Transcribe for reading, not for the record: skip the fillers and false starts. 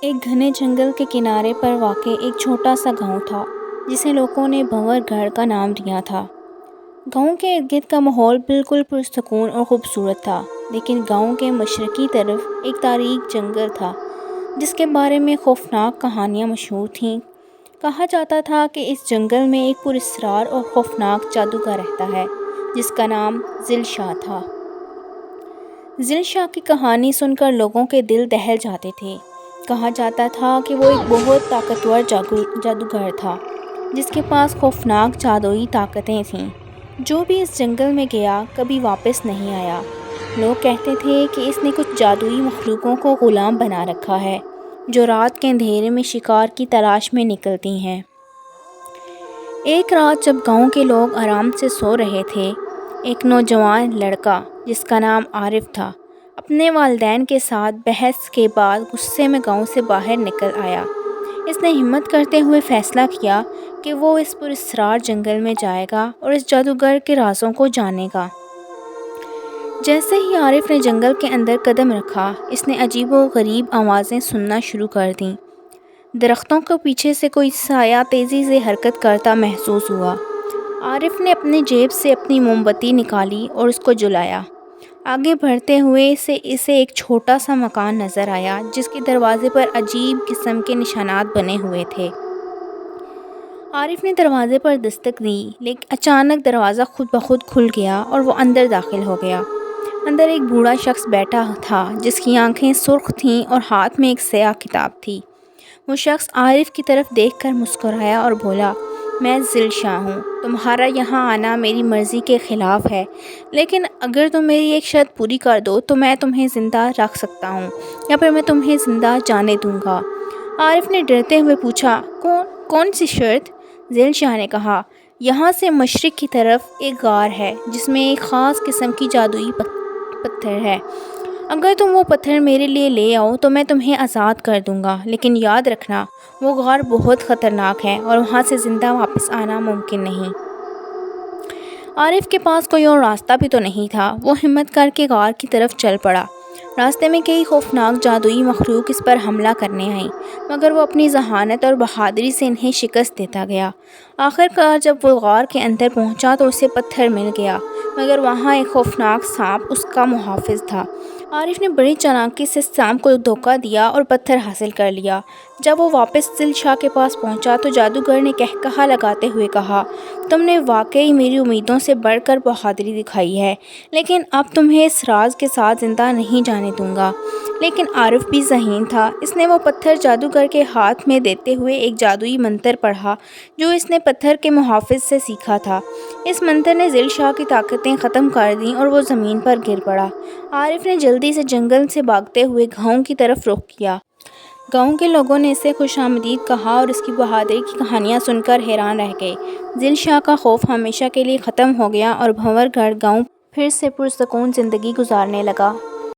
ایک گھنے جنگل کے کنارے پر واقع ایک چھوٹا سا گاؤں تھا جسے لوگوں نے بھنور گڑھ کا نام دیا تھا۔ گاؤں کے ارد گرد کا ماحول بالکل پرسکون اور خوبصورت تھا، لیکن گاؤں کے مشرقی طرف ایک تاریک جنگل تھا جس کے بارے میں خوفناک کہانیاں مشہور تھیں۔ کہا جاتا تھا کہ اس جنگل میں ایک پراسرار اور خوفناک جادوگر رہتا ہے جس کا نام ذیل شاہ تھا۔ ذیل شاہ کی کہانی سن کر لوگوں کے دل دہل جاتے تھے۔ کہا جاتا تھا کہ وہ ایک بہت طاقتور جادوگر تھا جس کے پاس خوفناک جادوئی طاقتیں تھیں۔ جو بھی اس جنگل میں گیا کبھی واپس نہیں آیا۔ لوگ کہتے تھے کہ اس نے کچھ جادوئی مخلوقوں کو غلام بنا رکھا ہے جو رات کے اندھیرے میں شکار کی تلاش میں نکلتی ہیں۔ ایک رات جب گاؤں کے لوگ آرام سے سو رہے تھے، ایک نوجوان لڑکا جس کا نام عارف تھا اپنے والدین کے ساتھ بحث کے بعد غصے میں گاؤں سے باہر نکل آیا۔ اس نے ہمت کرتے ہوئے فیصلہ کیا کہ وہ اس پراسرار جنگل میں جائے گا اور اس جادوگر کے رازوں کو جانے گا۔ جیسے ہی عارف نے جنگل کے اندر قدم رکھا، اس نے عجیب و غریب آوازیں سننا شروع کر دیں۔ درختوں کے پیچھے سے کوئی سایہ تیزی سے حرکت کرتا محسوس ہوا۔ عارف نے اپنی جیب سے اپنی موم بتی نکالی اور اس کو جلایا۔ آگے بڑھتے ہوئے اسے ایک چھوٹا سا مکان نظر آیا جس کے دروازے پر عجیب قسم کے نشانات بنے ہوئے تھے۔ عارف نے دروازے پر دستک دی، لیکن اچانک دروازہ خود بخود کھل گیا اور وہ اندر داخل ہو گیا۔ اندر ایک بوڑھا شخص بیٹھا تھا جس کی آنکھیں سرخ تھیں اور ہاتھ میں ایک سیاہ کتاب تھی۔ وہ شخص عارف کی طرف دیکھ کر مسکرایا اور بولا، میں ذیل شاہ ہوں۔ تمہارا یہاں آنا میری مرضی کے خلاف ہے، لیکن اگر تم میری ایک شرط پوری کر دو تو میں تمہیں زندہ رکھ سکتا ہوں یا پھر میں تمہیں زندہ جانے دوں گا۔ عارف نے ڈرتے ہوئے پوچھا، کون سی شرط؟ ذیل شاہ نے کہا، یہاں سے مشرق کی طرف ایک غار ہے جس میں ایک خاص قسم کی جادوئی پتھر ہے۔ اگر تم وہ پتھر میرے لیے لے آؤ تو میں تمہیں آزاد کر دوں گا، لیکن یاد رکھنا وہ غار بہت خطرناک ہے اور وہاں سے زندہ واپس آنا ممکن نہیں۔ عارف کے پاس کوئی اور راستہ بھی تو نہیں تھا۔ وہ ہمت کر کے غار کی طرف چل پڑا۔ راستے میں کئی خوفناک جادوئی مخلوق اس پر حملہ کرنے آئیں، مگر وہ اپنی ذہانت اور بہادری سے انہیں شکست دیتا گیا۔ آخر کار جب وہ غار کے اندر پہنچا تو اسے پتھر مل گیا، مگر وہاں ایک خوفناک سانپ اس کا محافظ تھا۔ عارف نے بڑی چالاکی سے سانپ کو دھوکہ دیا اور پتھر حاصل کر لیا۔ جب وہ واپس ذیل شاہ کے پاس پہنچا تو جادوگر نے قہقہہ لگاتے ہوئے کہا، تم نے واقعی میری امیدوں سے بڑھ کر بہادری دکھائی ہے، لیکن اب تمہیں اس راز کے ساتھ زندہ نہیں جانے دوں گا۔ لیکن عارف بھی ذہین تھا۔ اس نے وہ پتھر جادوگر کے ہاتھ میں دیتے ہوئے ایک جادوئی منتر پڑھا جو اس نے پتھر کے محافظ سے سیکھا تھا۔ اس منتر نے ذیل شاہ کی طاقتیں ختم کر دیں اور وہ زمین پر گر پڑا۔ عارف نے جلدی سے جنگل سے بھاگتے ہوئے گاؤں کی طرف رخ کیا۔ گاؤں کے لوگوں نے اسے خوش آمدید کہا اور اس کی بہادری کی کہانیاں سن کر حیران رہ گئے۔ ذیل شاہ کا خوف ہمیشہ کے لیے ختم ہو گیا اور بھنور گڑھ گاؤں پھر سے پرسکون زندگی گزارنے لگا۔